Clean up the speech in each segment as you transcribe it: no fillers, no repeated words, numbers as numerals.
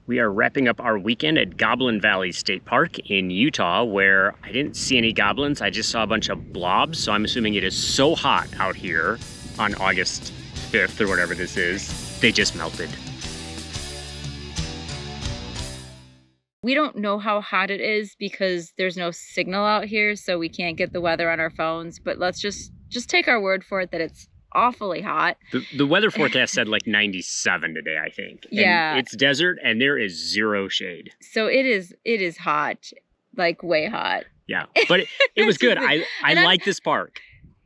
We are wrapping up our weekend at Goblin Valley State Park in Utah, where I didn't see any goblins. I just saw a bunch of blobs, so I'm assuming it is so hot out here on August 5th or whatever this is, they just melted. We don't know how hot it is because there's no signal out here, so we can't get the weather on our phones, but let's just take our word for it that it's awfully hot. The weather forecast said like 97 today, I think. Yeah. And it's desert and there is zero shade. So it is hot, like way hot. Yeah, but it was good. I like this park.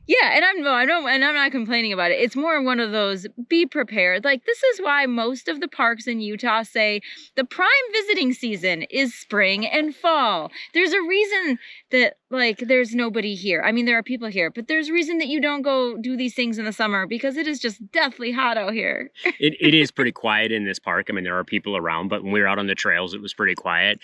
Yeah, and I'm not complaining about it. It's more one of those, be prepared. Like, this is why most of the parks in Utah say the prime visiting season is spring and fall. There's a reason that, like, there's nobody here. I mean, there are people here, but there's a reason that you don't go do these things in the summer because it is just deathly hot out here. It is pretty quiet in this park. I mean, there are people around, but when we were out on the trails, it was pretty quiet.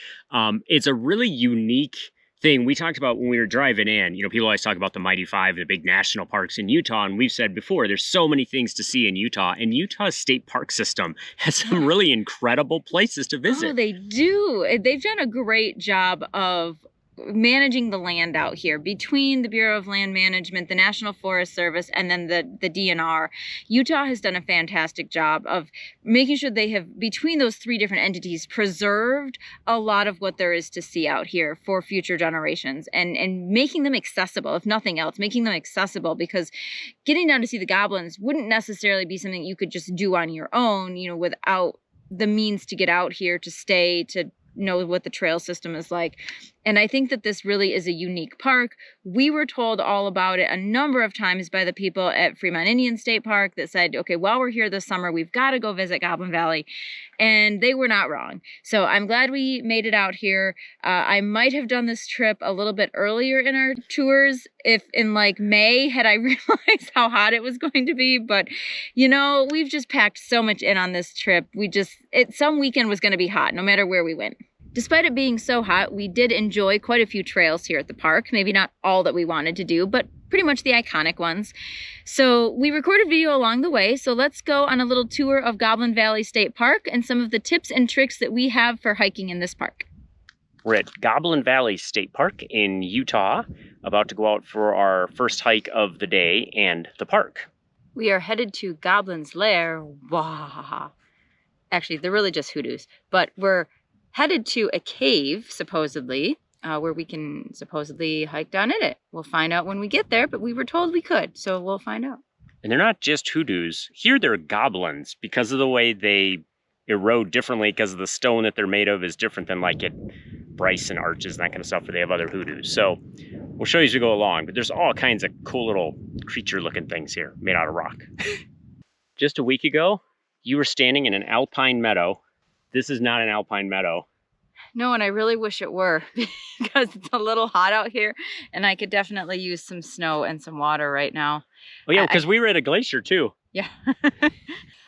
It's a really unique thing we talked about when we were driving in. You know, people always talk about the Mighty Five, the big national parks in Utah, and we've said before, there's so many things to see in Utah, and Utah's state park system has some really incredible places to visit. Oh, they do. They've done a great job of managing the land out here between the Bureau of Land Management, the National Forest Service, and then the DNR. Utah has done a fantastic job of making sure they have, between those three different entities, preserved a lot of what there is to see out here for future generations and making them accessible, if nothing else, making them accessible, because getting down to see the goblins wouldn't necessarily be something you could just do on your own, you know, without the means to get out here, to stay, to know what the trail system is like. And I think that this really is a unique park. We were told all about it a number of times by the people at Fremont Indian State Park that said, okay, while we're here this summer, we've got to go visit Goblin Valley. And they were not wrong. So I'm glad we made it out here. I might have done this trip a little bit earlier in our tours, if in like May, had I realized how hot it was going to be. But, you know, we've just packed so much in on this trip. Some weekend was going to be hot, no matter where we went. Despite it being so hot, we did enjoy quite a few trails here at the park. Maybe not all that we wanted to do, but pretty much the iconic ones. So we recorded video along the way. So let's go on a little tour of Goblin Valley State Park and some of the tips and tricks that we have for hiking in this park. We're at Goblin Valley State Park in Utah, about to go out for our first hike of the day and the park. We are headed to Goblin's Lair. Wow. Actually, they're really just hoodoos, but we're headed to a cave, supposedly, where we can supposedly hike down in it. We'll find out when we get there, but we were told we could, so we'll find out. And they're not just hoodoos. Here they're goblins because of the way they erode differently, because of the stone that they're made of is different than like at Bryce and Arches and that kind of stuff where they have other hoodoos. So we'll show you as we go along, but there's all kinds of cool little creature looking things here made out of rock. Just a week ago, you were standing in an alpine meadow. This is not an alpine meadow. No, and I really wish it were because it's a little hot out here and I could definitely use some snow and some water right now. Oh yeah, because we were at a glacier too. Yeah.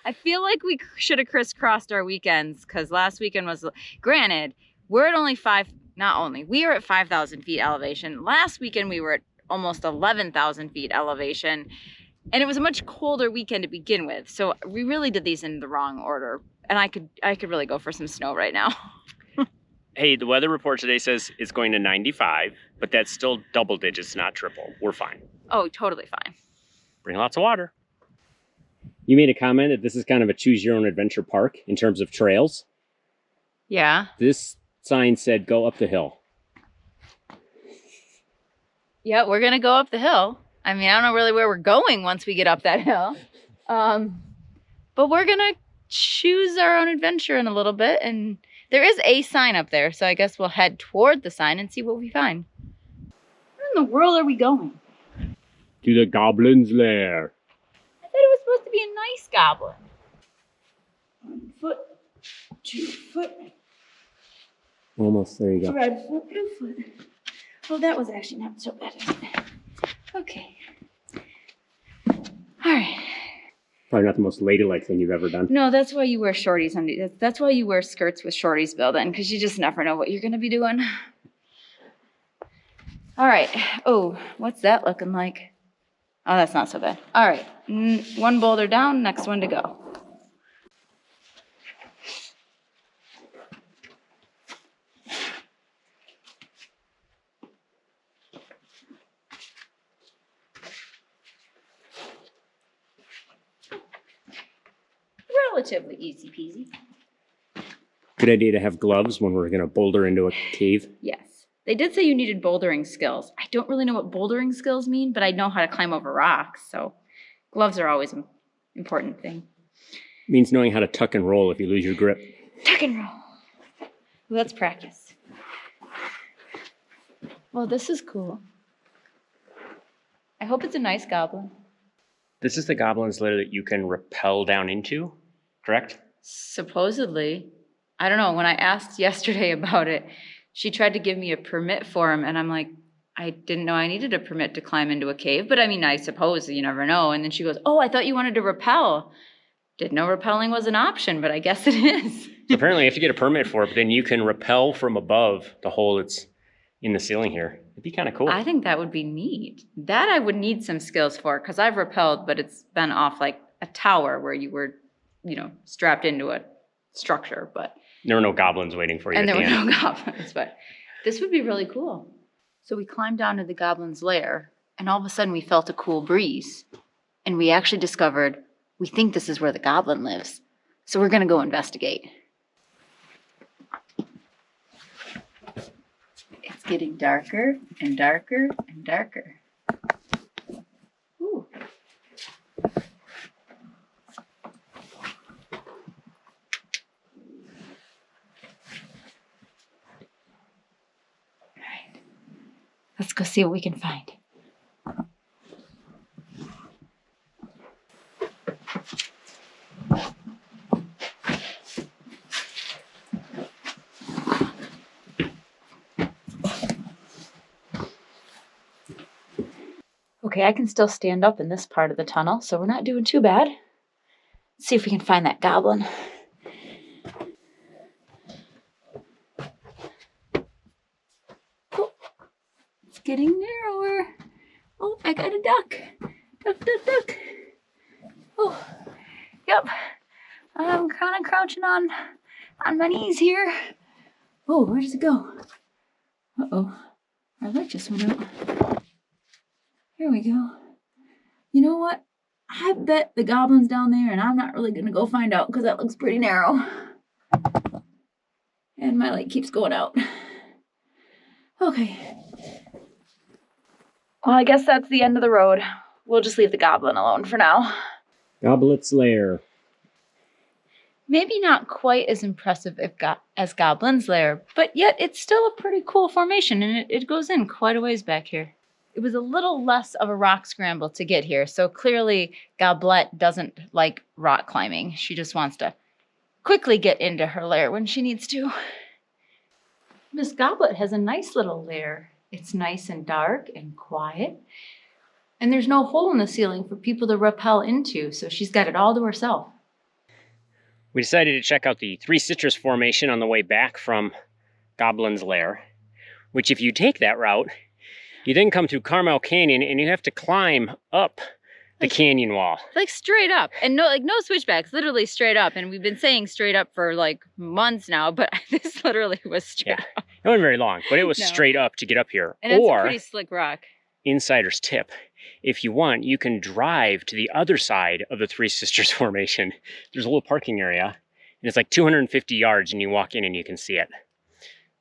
I feel like we should have crisscrossed our weekends because last weekend was, granted, we're at only we are at 5,000 feet elevation. Last weekend we were at almost 11,000 feet elevation. And it was a much colder weekend to begin with. So we really did these in the wrong order. And I could really go for some snow right now. Hey, the weather report today says it's going to 95, but that's still double digits, not triple. We're fine. Oh, totally fine. Bring lots of water. You made a comment that this is kind of a choose your own adventure park in terms of trails. Yeah. This sign said go up the hill. Yeah, we're going to go up the hill. I mean, I don't know really where we're going once we get up that hill. But we're going to choose our own adventure in a little bit. And there is a sign up there. So I guess we'll head toward the sign and see what we find. Where in the world are we going? To the Goblin's Lair. I thought it was supposed to be a nice goblin. 1 foot, 2 foot. Almost, there you go. 3 foot, 2 foot. Oh, that was actually not so bad. Okay. All right. Probably not the most ladylike thing you've ever done. No, that's why you wear shorties. That's why you wear skirts with shorties built in, because you just never know what you're going to be doing. All right. Oh, what's that looking like? Oh, that's not so bad. All right. One boulder down, next one to go. relatively easy peasy. Good idea to have gloves when we're going to boulder into a cave. Yes. They did say you needed bouldering skills. I don't really know what bouldering skills mean, but I know how to climb over rocks, so gloves are always an important thing. It means knowing how to tuck and roll if you lose your grip. Tuck and roll. Well, let's practice. Well, this is cool. I hope it's a nice goblin. This is the Goblin's Lair that you can rappel down into, correct? Supposedly. I don't know. When I asked yesterday about it, she tried to give me a permit for him, and I'm like, I didn't know I needed a permit to climb into a cave, but I mean, I suppose you never know. And then she goes, oh, I thought you wanted to rappel. Didn't know rappelling was an option, but I guess it is. So apparently you have to get a permit for it, but then you can rappel from above the hole that's in the ceiling here. It'd be kind of cool. I think that would be neat. That I would need some skills for, because I've rappelled, but it's been off like a tower where you were, strapped into a structure, but... There were no goblins waiting for you. And there were no goblins, but this would be really cool. So we climbed down to the Goblin's Lair, and all of a sudden we felt a cool breeze. And we actually discovered we think this is where the goblin lives. So we're going to go investigate. It's getting darker and darker and darker. Ooh. Let's go see what we can find. Okay, I can still stand up in this part of the tunnel, so we're not doing too bad. Let's see if we can find that goblin. Getting narrower. Oh, I got a duck. Duck, duck, duck. Oh, yep. I'm kind of crouching on my knees here. Oh, where does it go? Uh-oh. Our light just went out. Here we go. You know what? I bet the goblin's down there, and I'm not really going to go find out because that looks pretty narrow. And my light keeps going out. Okay. Well, I guess that's the end of the road. We'll just leave the goblin alone for now. Goblette's Lair. Maybe not quite as impressive as Goblin's Lair, but yet it's still a pretty cool formation, and it goes in quite a ways back here. It was a little less of a rock scramble to get here, so clearly Goblette doesn't like rock climbing. She just wants to quickly get into her lair when she needs to. Miss Goblette has a nice little lair. It's nice and dark and quiet. And there's no hole in the ceiling for people to rappel into, so she's got it all to herself. We decided to check out the Three Sisters formation on the way back from Goblin's Lair, which if you take that route, you then come to Carmel Canyon and you have to climb up the canyon wall. Like straight up, and no switchbacks, literally straight up. And we've been saying straight up for like months now, but this literally was straight up. It wasn't very long, but it was straight up to get up here. And it's a pretty slick rock. Insider's tip. If you want, you can drive to the other side of the Three Sisters formation. There's a little parking area, and it's like 250 yards, and you walk in and you can see it.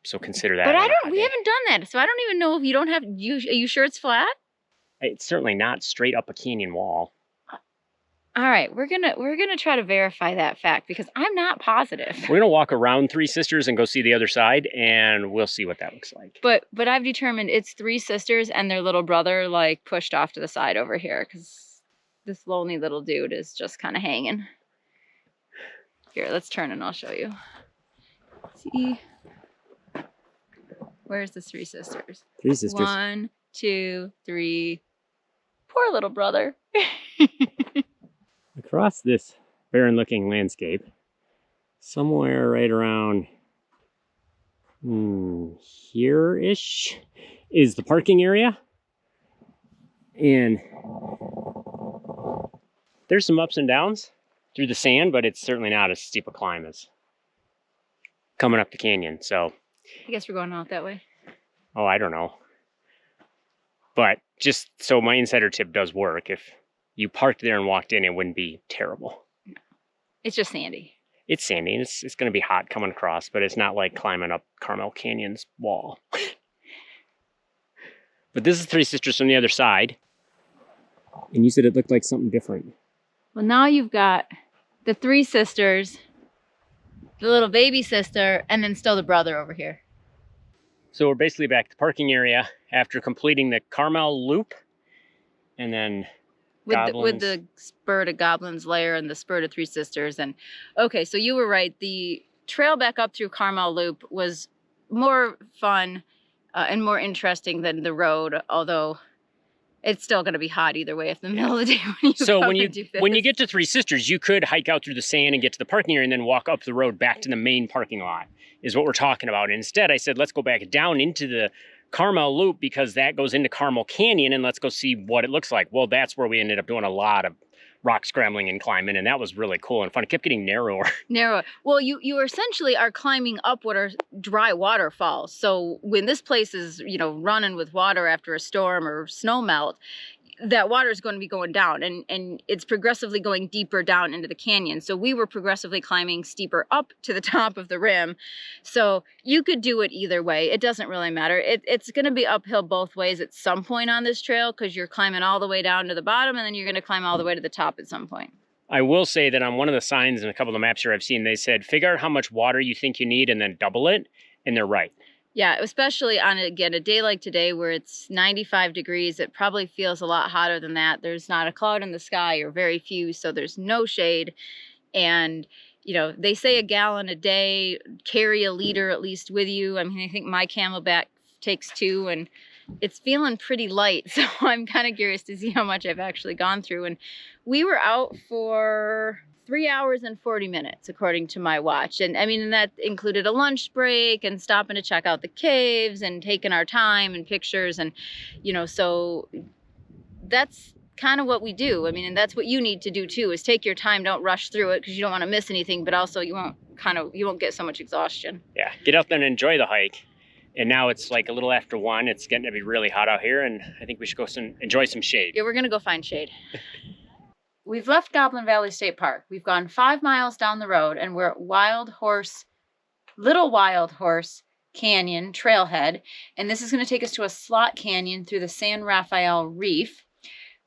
So consider that. But we haven't done that, so I don't even know if you don't have, are you sure it's flat? It's certainly not straight up a canyon wall. All right, we're gonna try to verify that fact because I'm not positive. We're gonna walk around Three Sisters and go see the other side, and we'll see what that looks like. But I've determined it's Three Sisters and their little brother like pushed off to the side over here because this lonely little dude is just kind of hanging. Here, let's turn and I'll show you. See, where's the Three Sisters? Three Sisters. 1, 2, 3. Poor little brother. Across this barren-looking landscape, somewhere right around here-ish is the parking area. And there's some ups and downs through the sand, but it's certainly not as steep a climb as coming up the canyon. So I guess we're going out that way. Oh, I don't know. But just so my insider tip does work, if you parked there and walked in, it wouldn't be terrible. It's just sandy. It's sandy, and it's going to be hot coming across, but it's not like climbing up Carmel Canyon's wall. But this is Three Sisters from the other side. And you said it looked like something different. Well, now you've got the three sisters, the little baby sister, and then still the brother over here. So we're basically back at the parking area after completing the Carmel Loop. And then with the spur to Goblin's Lair and the spur to Three Sisters. And okay, so you were right. The trail back up through Carmel Loop was more fun and more interesting than the road, although it's still going to be hot either way if in the middle of the day when you get to Three Sisters, you could hike out through the sand and get to the parking area and then walk up the road back to the main parking lot is what we're talking about. Instead, I said, let's go back down into the Carmel Loop because that goes into Carmel Canyon and let's go see what it looks like. Well, that's where we ended up doing a lot of rock scrambling and climbing, and that was really cool and fun. It kept getting narrower. Narrower. Well, you essentially are climbing up what are dry waterfalls. So when this place is, you know, running with water after a storm or snow melt, that water is going to be going down and it's progressively going deeper down into the canyon. So we were progressively climbing steeper up to the top of the rim. So you could do it either way. It doesn't really matter. It's going to be uphill both ways at some point on this trail because you're climbing all the way down to the bottom and then you're going to climb all the way to the top at some point. I will say that on one of the signs and a couple of the maps here I've seen, they said, figure out how much water you think you need and then double it. And they're right. Yeah, especially on, again, a day like today where it's 95 degrees, it probably feels a lot hotter than that. There's not a cloud in the sky or very few, so there's no shade. And, you know, they say a gallon a day, carry a liter at least with you. I mean, I think my Camelback takes 2 and it's feeling pretty light. So I'm kind of curious to see how much I've actually gone through. And we were out for 3 hours and 40 minutes, according to my watch. And I mean, and that included a lunch break and stopping to check out the caves and taking our time and pictures. And, you know, so that's kind of what we do. I mean, and that's what you need to do too, is take your time, don't rush through it because you don't want to miss anything, but also you won't get so much exhaustion. Yeah, get out there and enjoy the hike. And now it's like a little after 1. It's getting to be really hot out here, and I think we should go enjoy some shade. Yeah, we're going to go find shade. We've left Goblin Valley State Park. We've gone 5 miles down the road, and we're at Little Wild Horse Canyon trailhead. And this is going to take us to a slot canyon through the San Rafael Reef.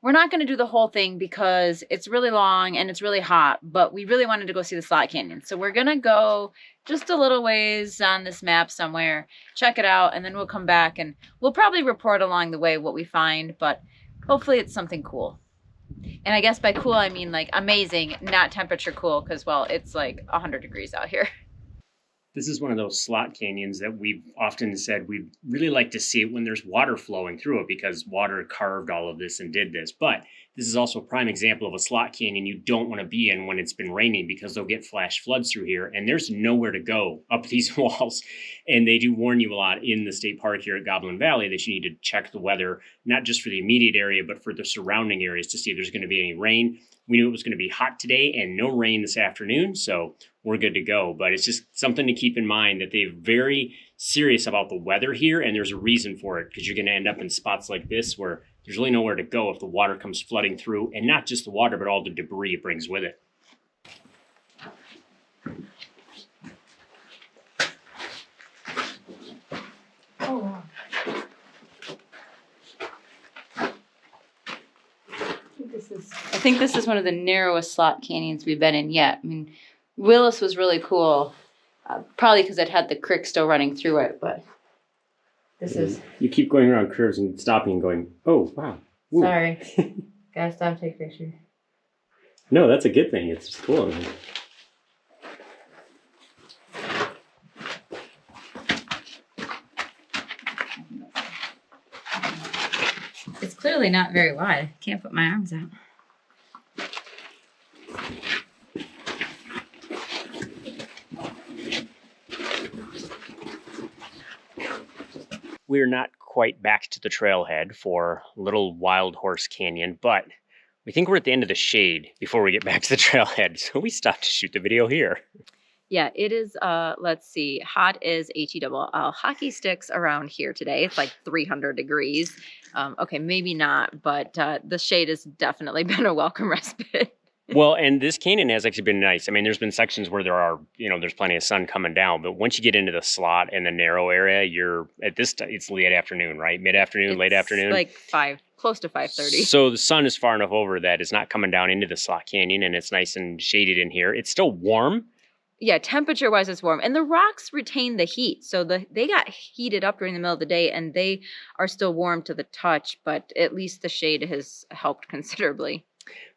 We're not going to do the whole thing because it's really long and it's really hot, but we really wanted to go see the slot canyon. So we're going to go just a little ways on this map somewhere, check it out, and then we'll come back and we'll probably report along the way what we find, but hopefully it's something cool. And I guess by cool, I mean like amazing, not temperature cool, because, well, it's like 100 degrees out here. This is one of those slot canyons that we've often said we'd really like to see it when there's water flowing through it because water carved all of this and did this. But this is also a prime example of a slot canyon you don't want to be in when it's been raining because they'll get flash floods through here and there's nowhere to go up these walls. And they do warn you a lot in the state park here at Goblin Valley that you need to check the weather, not just for the immediate area, but for the surrounding areas to see if there's going to be any rain. We knew it was going to be hot today and no rain this afternoon, so we're good to go. But it's just something to keep in mind that they're very serious about the weather here, and there's a reason for it, because you're going to end up in spots like this where there's really nowhere to go if the water comes flooding through, and not just the water, but all the debris it brings with it. Oh, wow. I think this is one of the narrowest slot canyons we've been in yet. I mean, Willis was really cool, probably because it had the creek still running through it, but this is... You keep going around curves and stopping and going, oh, wow. Ooh. Sorry. Gotta stop, take a picture. No, that's a good thing. It's just cool. It's clearly not very wide. Can't put my arms out. We're not quite back to the trailhead for Little Wild Horse Canyon, but we think we're at the end of the shade before we get back to the trailhead, so we stopped to shoot the video here. Yeah, it is, let's see, hot as HE double hockey sticks around here today. It's like 300 degrees. Okay, maybe not, but the shade has definitely been a welcome respite. Well, and this canyon has actually been nice. I mean, there's been sections where there are, there's plenty of sun coming down, but once you get into the slot and the narrow area, you're at it's late afternoon, right? Mid-afternoon, late afternoon. Like close to 5:30. So the sun is far enough over that it's not coming down into the slot canyon, and it's nice and shaded in here. It's still warm. Yeah, temperature-wise, it's warm. And the rocks retain the heat. So they got heated up during the middle of the day, and they are still warm to the touch, but at least the shade has helped considerably.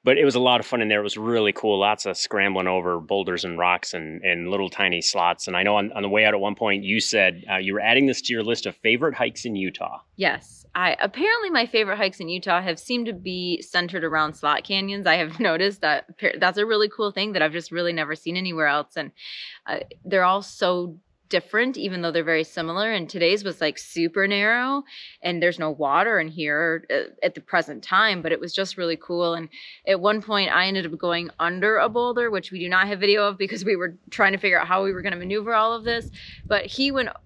But it was a lot of fun in there. It was really cool. Lots of scrambling over boulders and rocks and little tiny slots. And I know on the way out at one point, you said you were adding this to your list of favorite hikes in Utah. Yes. Apparently my favorite hikes in Utah have seemed to be centered around slot canyons. I have noticed that that's a really cool thing that I've just really never seen anywhere else. And they're all so different, even though they're very similar. And today's was like super narrow, and there's no water in here at the present time, but it was just really cool. And at one point I ended up going under a boulder, which we do not have video of because we were trying to figure out how we were going to maneuver all of this. But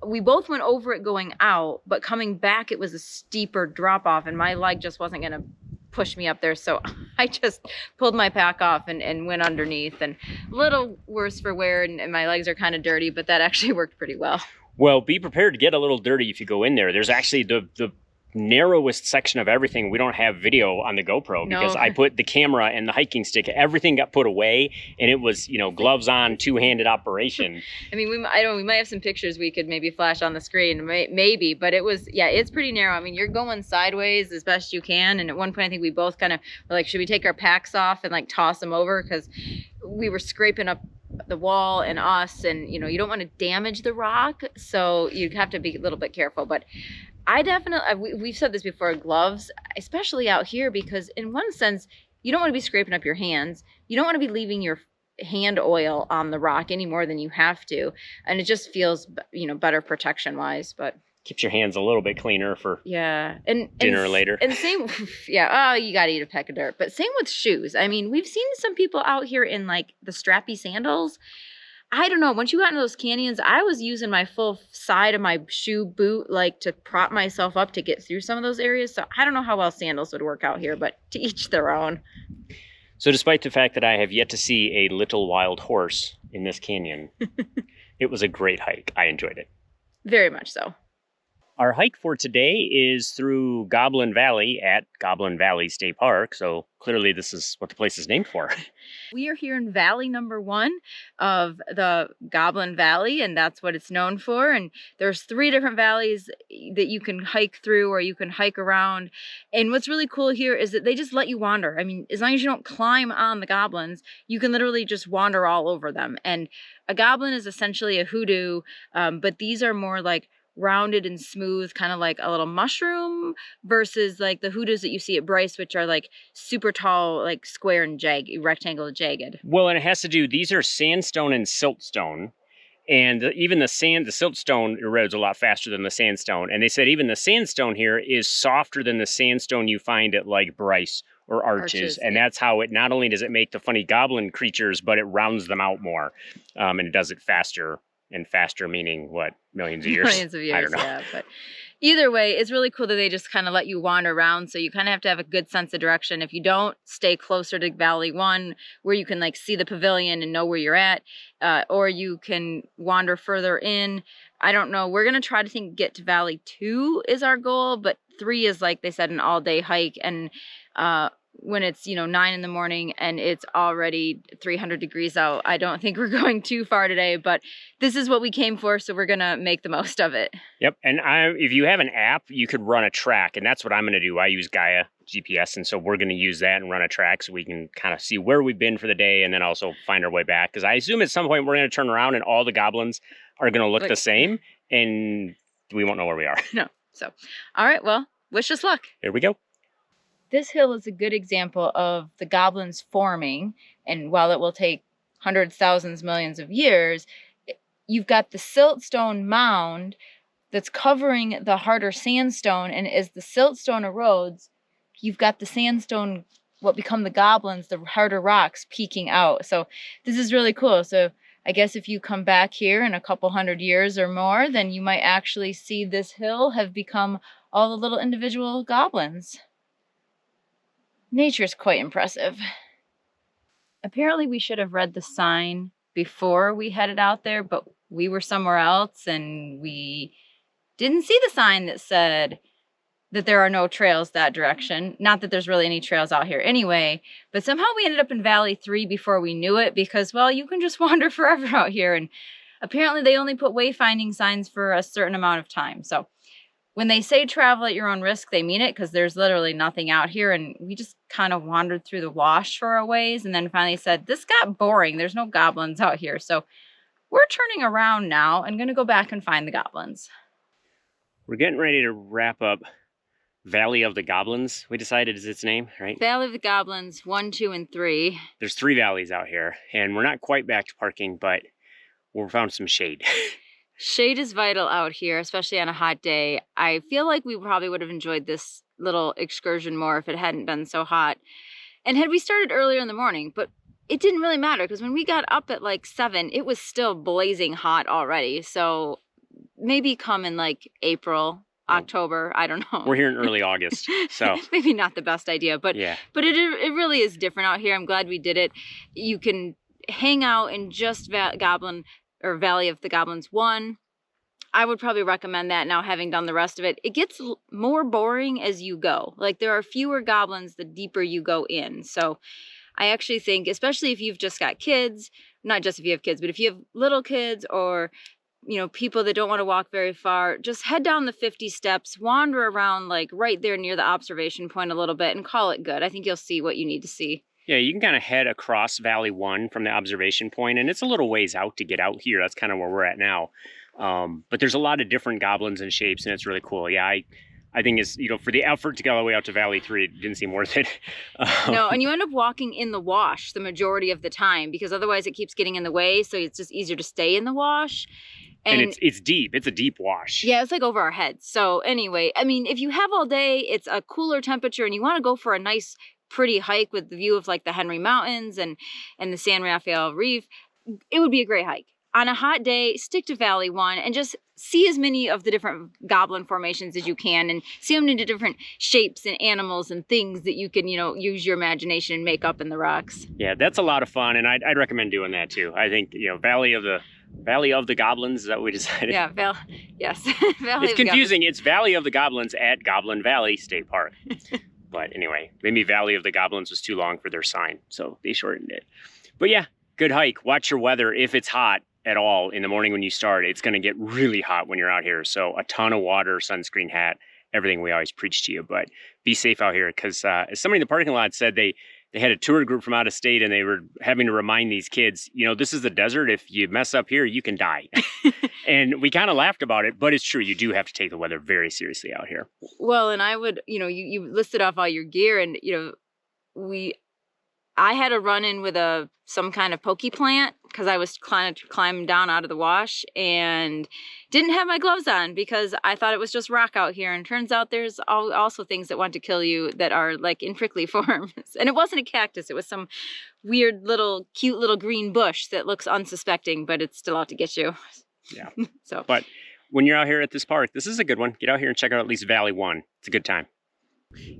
we both went over it going out, but coming back it was a steeper drop off, and my leg just wasn't going to push me up there, so I just pulled my pack off and went underneath, and a little worse for wear, and my legs are kind of dirty, but that actually worked pretty well. Well, be prepared to get a little dirty if you go in there. There's actually the narrowest section of everything. We don't have video on the GoPro because I put the camera and the hiking stick, everything got put away, and it was, gloves on, two-handed operation. I mean, we might have some pictures we could maybe flash on the screen, maybe, but it's pretty narrow. I mean, you're going sideways as best you can, and at one point I think we both kind of were like, should we take our packs off and like toss them over, because we were scraping up the wall and us, and you don't want to damage the rock, so you have to be a little bit careful. But I definitely, we've said this before, gloves, especially out here, because in one sense, you don't want to be scraping up your hands. You don't want to be leaving your hand oil on the rock any more than you have to. And it just feels, better protection wise, but keeps your hands a little bit cleaner for dinner later. And same, yeah, you got to eat a peck of dirt. But same with shoes. I mean, we've seen some people out here in like the strappy sandals. I don't know. Once you got into those canyons, I was using my full side of my shoe boot like to prop myself up to get through some of those areas. So I don't know how well sandals would work out here, but to each their own. So despite the fact that I have yet to see a little wild horse in this canyon, it was a great hike. I enjoyed it. Very much so. Our hike for today is through Goblin Valley at Goblin Valley State Park. So clearly this is what the place is named for. We are here in Valley number 1 of the Goblin Valley, and that's what it's known for. And there's 3 different valleys that you can hike through or you can hike around. And what's really cool here is that they just let you wander. I mean, as long as you don't climb on the goblins, you can literally just wander all over them. And a goblin is essentially a hoodoo, but these are more like rounded and smooth, kind of like a little mushroom, versus like the hoodoos that you see at Bryce, which are like super tall, like square and rectangle jagged. Well, and it has to do, these are sandstone and siltstone. And even the siltstone erodes a lot faster than the sandstone. And they said even the sandstone here is softer than the sandstone you find at like Bryce or Arches. And that's how it, not only does it make the funny goblin creatures, but it rounds them out more. And it does it faster. And faster meaning what? Millions of years? Millions of years, I don't know. Yeah. But either way, it's really cool that they just kind of let you wander around. So you kind of have to have a good sense of direction. If you don't, stay closer to Valley 1, where you can like see the pavilion and know where you're at. Or you can wander further in. I don't know. We're going to try to get to Valley 2 is our goal. But 3 is, like they said, an all-day hike. And when it's 9 in the morning and it's already 300 degrees out, I don't think we're going too far today, but this is what we came for, so we're gonna make the most of it. Yep. And if you have an app, you could run a track, and that's what I'm gonna do. I use Gaia GPS, and so we're gonna use that and run a track so we can kind of see where we've been for the day and then also find our way back, because I assume at some point we're gonna turn around and all the goblins are gonna look the same and we won't know where we are. No. So all right, well, wish us luck. Here we go. This hill is a good example of the goblins forming, and while it will take hundreds, thousands, millions of years, you've got the siltstone mound that's covering the harder sandstone, and as the siltstone erodes, you've got the sandstone, what become the goblins, the harder rocks peeking out. So this is really cool. So I guess if you come back here in a couple hundred years or more, then you might actually see this hill have become all the little individual goblins. Nature is quite impressive. apparently we should have read the sign before we headed out there, but we were somewhere else and we didn't see the sign that said that there are no trails that direction. Not that there's really any trails out here anyway, but somehow we ended up in Valley 3 before we knew it because, well, you can just wander forever out here. And apparently they only put wayfinding signs for a certain amount of time. So when they say travel at your own risk, they mean it because there's literally nothing out here. And we just kind of wandered through the wash for a ways and then finally said, this got boring. There's no goblins out here. So we're turning around now and going to go back and find the goblins. We're getting ready to wrap up Valley of the Goblins, we decided is its name, right? Valley of the Goblins, 1, 2, and 3. There's 3 valleys out here, and we're not quite back to parking, but we found some shade. Shade is vital out here, especially on a hot day. I feel like we probably would have enjoyed this little excursion more if it hadn't been so hot. And had we started earlier in the morning, but it didn't really matter because when we got up at like 7, it was still blazing hot already. So maybe come in like April, October, I don't know. We're here in early August, so maybe not the best idea, but yeah. But it really is different out here. I'm glad we did it. You can hang out in just Goblin or Valley of the Goblins 1. I would probably recommend that now, having done the rest of it. It gets more boring as you go. Like there are fewer goblins the deeper you go in. So I actually think, especially if you've just got kids, not just if you have kids, but if you have little kids or people that don't want to walk very far, just head down the 50 steps, wander around like right there near the observation point a little bit and call it good. I think you'll see what you need to see. Yeah, you can kind of head across Valley 1 from the observation point, and it's a little ways out to get out here. That's kind of where we're at now. But there's a lot of different goblins and shapes, and it's really cool. Yeah, I think it's, for the effort to get all the way out to Valley 3, it didn't seem worth it. No, and you end up walking in the wash the majority of the time because otherwise it keeps getting in the way, so it's just easier to stay in the wash. And it's deep. It's a deep wash. Yeah, it's like over our heads. So anyway, I mean, if you have all day, it's a cooler temperature and you want to go for a nice, pretty hike with the view of like the Henry Mountains and the San Rafael Reef, it would be a great hike. On a hot day, stick to Valley 1 and just see as many of the different goblin formations as you can and see them into different shapes and animals and things that you can, use your imagination and make up in the rocks. Yeah, that's a lot of fun, and I'd recommend doing that too. I think, Valley of the Goblins, is that what we decided? Yeah, yes. It's confusing. It's Valley of the Goblins at Goblin Valley State Park. But anyway, maybe Valley of the Goblins was too long for their sign, so they shortened it. But yeah, good hike. Watch your weather. If it's hot at all in the morning when you start, it's going to get really hot when you're out here. So a ton of water, sunscreen, hat, everything we always preach to you. But be safe out here because as somebody in the parking lot said, they had a tour group from out of state and they were having to remind these kids, this is the desert. If you mess up here, you can die. And we kind of laughed about it, but it's true. You do have to take the weather very seriously out here. Well, and I would, you listed off all your gear and, I had a run in with some kind of pokey plant because I was climbing down out of the wash and didn't have my gloves on because I thought it was just rock out here. And turns out there's also things that want to kill you that are like in prickly forms. And it wasn't a cactus. It was some weird cute little green bush that looks unsuspecting, but it's still out to get you. Yeah. So, but when you're out here at this park, this is a good one. Get out here and check out at least Valley 1. It's a good time.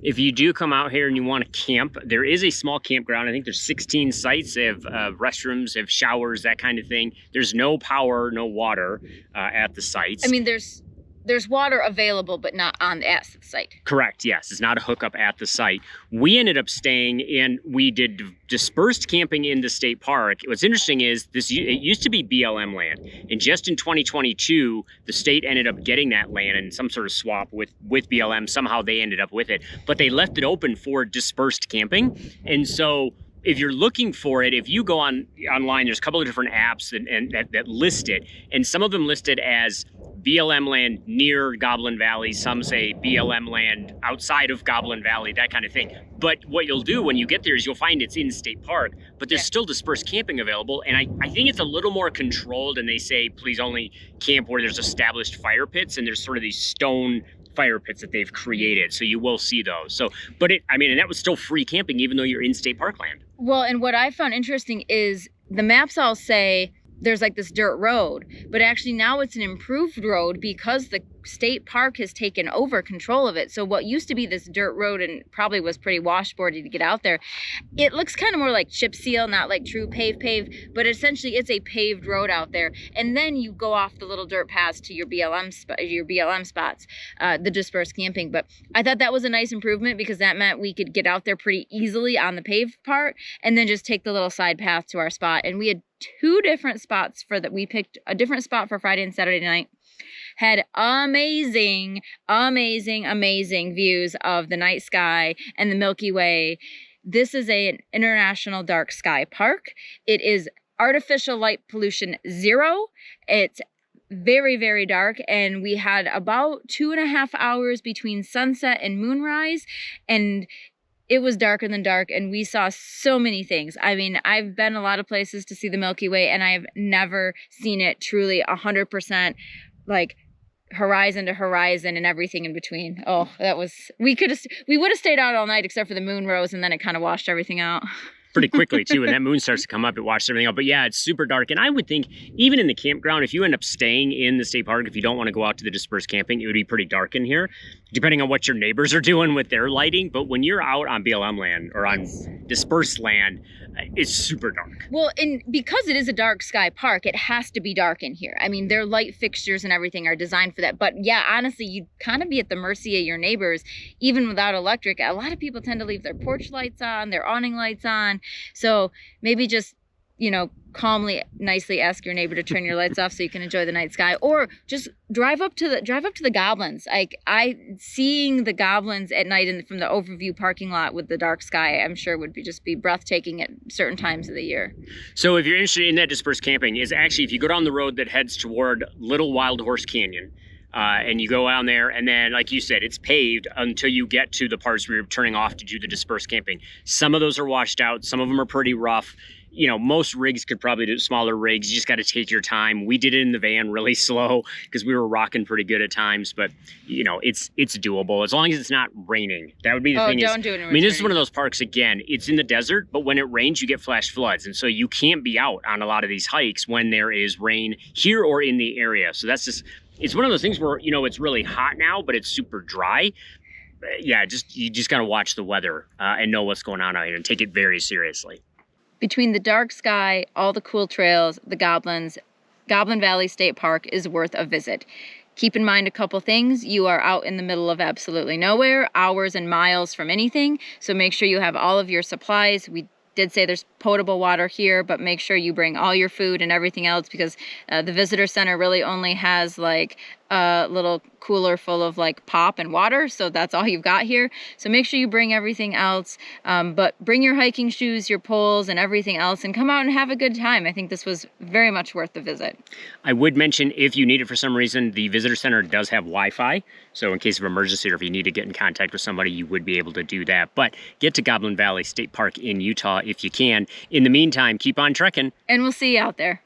If you do come out here and you want to camp, there is a small campground. I think there's 16 sites. They have restrooms, they have showers, that kind of thing. There's no power, no water at the sites. I mean, there's water available, but not at the site. Correct, yes. It's not a hookup at the site. We ended up staying and we did dispersed camping in the state park. What's interesting is it used to be BLM land. And just in 2022, the state ended up getting that land in some sort of swap with BLM. Somehow they ended up with it. But they left it open for dispersed camping. And so if you're looking for it, if you go online, there's a couple of different apps that list it. And some of them listed as BLM land near Goblin Valley. Some say BLM land outside of Goblin Valley, that kind of thing. But what you'll do when you get there is you'll find it's in state park, but there's still dispersed camping available. And I think it's a little more controlled, and they say, please only camp where there's established fire pits. And there's sort of these stone fire pits that they've created. So you will see those. So, but and that was still free camping, even though you're in state park land. Well, and what I found interesting is the maps all say there's like this dirt road, but actually now it's an improved road because the state park has taken over control of it. So what used to be this dirt road and probably was pretty washboardy to get out there, it looks kind of more like chip seal, not like true pave, but essentially it's a paved road out there. And then you go off the little dirt paths to your BLM spots, the dispersed camping. But I thought that was a nice improvement because that meant we could get out there pretty easily on the paved part and then just take the little side path to our spot. And we had 2 different spots we picked a different spot for Friday and Saturday night. Had amazing views of the night sky and the Milky Way. This is an international dark sky park. It is artificial light pollution 0. It's very, very dark, and we had about 2.5 hours between sunset and moonrise, and it was darker than dark, and we saw so many things. I mean, I've been a lot of places to see the Milky Way, and I've never seen it truly 100% like horizon to horizon and everything in between. Oh, that was, we would have stayed out all night except for the moon rose, and then it kind of washed everything out. Pretty quickly too, when that moon starts to come up, it washes everything out. But yeah, it's super dark. And I would think even in the campground, if you end up staying in the state park, if you don't want to go out to the dispersed camping, it would be pretty dark in here, depending on what your neighbors are doing with their lighting. But when you're out on BLM land or on dispersed land, it's super dark. Well, and because it is a dark sky park, it has to be dark in here. I mean, their light fixtures and everything are designed for that. But yeah, honestly, you'd kind of be at the mercy of your neighbors, even without electric. A lot of people tend to leave their porch lights on, their awning lights on. So maybe just, you know, calmly, nicely ask your neighbor to turn your lights off so you can enjoy the night sky, or just drive up to the Goblins. Like, seeing the Goblins at night from the overview parking lot with the dark sky, I'm sure would just be breathtaking at certain times of the year. So if you're interested in that dispersed camping, is actually if you go down the road that heads toward Little Wild Horse Canyon, and you go down there, and then, like you said, it's paved until you get to the parts where you're turning off to do the dispersed camping. Some of those are washed out. Some of them are pretty rough. You know, most rigs could probably do smaller rigs. You just got to take your time. We did it in the van really slow because we were rocking pretty good at times. But, you know, it's doable as long as it's not raining. That would be the thing. Don't do it. I mean, this is one of those parks, again, it's in the desert, but when it rains, you get flash floods. And so you can't be out on a lot of these hikes when there is rain here or in the area. So that's just... It's one of those things where, you know, it's really hot now, but it's super dry. Yeah, you just got to watch the weather and know what's going on out here and take it very seriously. Between the dark sky, all the cool trails, the Goblins, Goblin Valley State Park is worth a visit. Keep in mind a couple things. You are out in the middle of absolutely nowhere, hours and miles from anything. So make sure you have all of your supplies. We did say there's potable water here, but make sure you bring all your food and everything else because the visitor center really only has like a little cooler full of like pop and water, so that's all you've got here. So make sure you bring everything else, but bring your hiking shoes, your poles, and everything else, and come out and have a good time. I think this was very much worth the visit. I would mention, if you need it for some reason, the visitor center does have Wi-Fi, so in case of emergency or if you need to get in contact with somebody, you would be able to do that. But get to Goblin Valley State Park in Utah if you can. In the meantime, keep on trekking. And we'll see you out there.